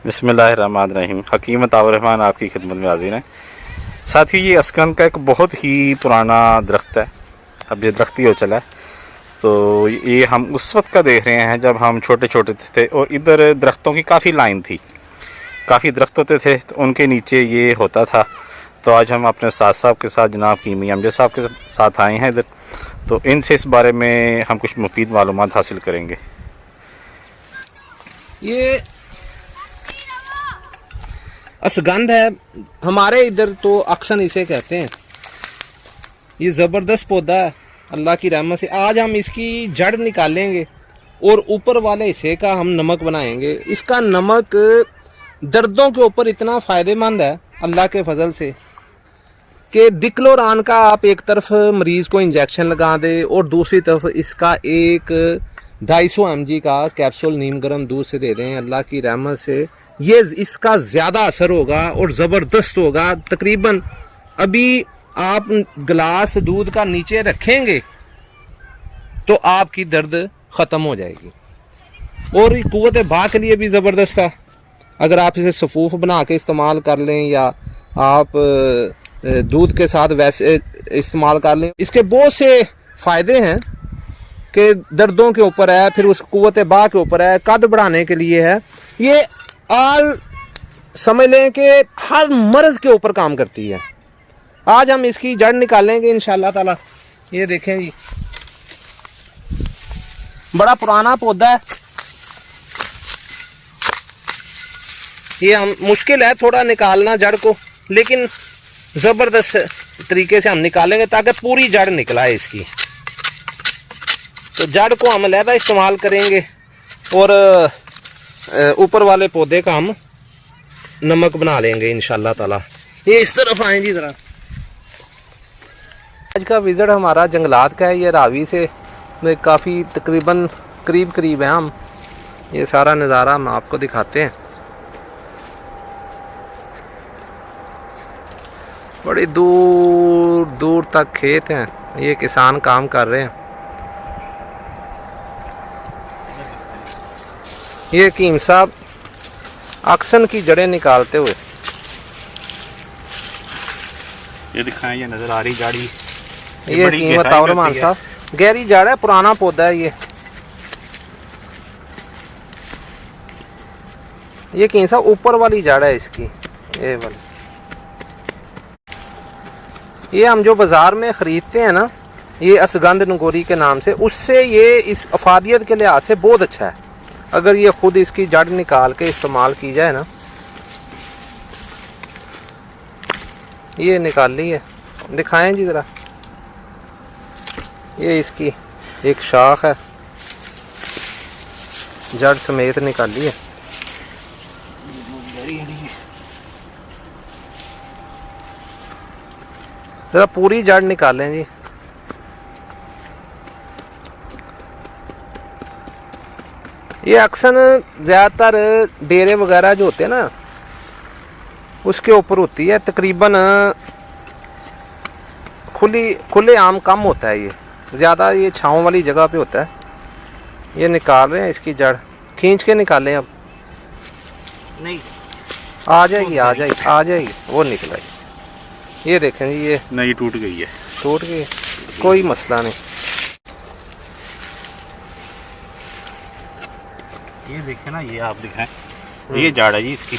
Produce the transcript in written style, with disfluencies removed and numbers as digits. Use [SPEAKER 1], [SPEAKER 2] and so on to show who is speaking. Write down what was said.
[SPEAKER 1] बिस्मिल्लाहिर्रहमानिर्रहीम। हकीम ताउर्रहमान आपकी खिदमत में हाजिर हैं। साथ ही ये अस्कन का एक बहुत ही पुराना दरख्त है, अब ये दरख्त ही हो चला है। तो ये हम उस वक्त का देख रहे हैं जब हम छोटे छोटे थे और इधर दरख्तों की काफ़ी लाइन थी, काफ़ी दरख्त होते थे, तो उनके नीचे ये होता था। तो आज हम अपने उस्ताद साहब के साथ, जनाब कीमी अमजद साहब के साथ आए हैं इधर, तो इनसे इस बारे में हम कुछ मुफीद मालूमात हासिल करेंगे।
[SPEAKER 2] ये असगंध है, हमारे इधर तो अक्सर इसे कहते हैं। ये ज़बरदस्त पौधा है अल्लाह की रहमत से। आज हम इसकी जड़ निकालेंगे और ऊपर वाले हिस्से का हम नमक बनाएंगे। इसका नमक दर्दों के ऊपर इतना फ़ायदेमंद है अल्लाह के फजल से कि डिक्लोरान का आप एक तरफ मरीज़ को इंजेक्शन लगा दे और दूसरी तरफ इसका एक 250 mg का कैप्सूल नीम गर्म दूध से दे दें। अल्लाह की रहमत से ये इसका ज़्यादा असर होगा और ज़बरदस्त होगा। तकरीबन अभी आप गिलास दूध का नीचे रखेंगे तो आपकी दर्द ख़त्म हो जाएगी। और कुव्वत बा के लिए भी ज़बरदस्त है। अगर आप इसे सफूफ बना के इस्तेमाल कर लें या आप दूध के साथ वैसे इस्तेमाल कर लें, इसके बहुत से फ़ायदे हैं कि दर्दों के ऊपर है, फिर उस कुव्वत बा के ऊपर है, कद बढ़ाने के लिए है। ये आल समझ लें कि हर मर्ज के ऊपर काम करती है। आज हम इसकी जड़ निकालेंगे इंशाल्लाह ताला। ये देखें जी, बड़ा पुराना पौधा है। ये हम मुश्किल है थोड़ा निकालना जड़ को, लेकिन ज़बरदस्त तरीके से हम निकालेंगे ताकि पूरी जड़ निकलाए इसकी। तो जड़ को हम अलहदा इस्तेमाल करेंगे और ऊपर वाले पौधे का हम नमक बना लेंगे इंशाल्लाह ताला। ये इस तरफ आए जी ज़रा। आज का विज़िट हमारा जंगलात का है। ये रावी से काफ़ी तकरीबन करीब है हम। ये सारा नज़ारा हम आपको दिखाते हैं। बड़ी दूर दूर तक खेत हैं, ये किसान काम कर रहे हैं। ये हकीम साहब अक्सन की जड़ें निकालते हुए,
[SPEAKER 1] ये दिखाएं, ये नज़र आ रही जाड़ी।
[SPEAKER 2] ये हकीम ताउर्रहमान साहब, गहरी जड़ है, पुराना पौधा है। ये हकीम साहब ऊपर वाली जड़ है इसकी, ये वाली। ये हम जो बाज़ार में ख़रीदते हैं ना, ये असगंध नंगोरी के नाम से, उससे ये इस अफादियत के लिहाज से बहुत अच्छा है। अगर ये खुद इसकी जड़ निकाल के इस्तेमाल की जाए ना। ये निकाल ली है, दिखाएं जी ज़रा। ये इसकी एक शाख है, जड़ समेत निकाली है। ज़रा पूरी जड़ निकालें जी। ये अक्सर ज़्यादातर डेरे वगैरह जो होते हैं ना, उसके ऊपर होती है। तकरीबन खुले आम कम होता है, ये ज़्यादा ये छाँव वाली जगह पे होता है। ये निकाल रहे हैं इसकी जड़, खींच के निकालें। अब नहीं आ जाएगी वो निकला। ये देखें जी, ये
[SPEAKER 1] नहीं टूट गई है,
[SPEAKER 2] टूट गई, कोई मसला नहीं।
[SPEAKER 1] ये देखें ना, ये आप दिखाएं, ये जड़ है जी इसकी।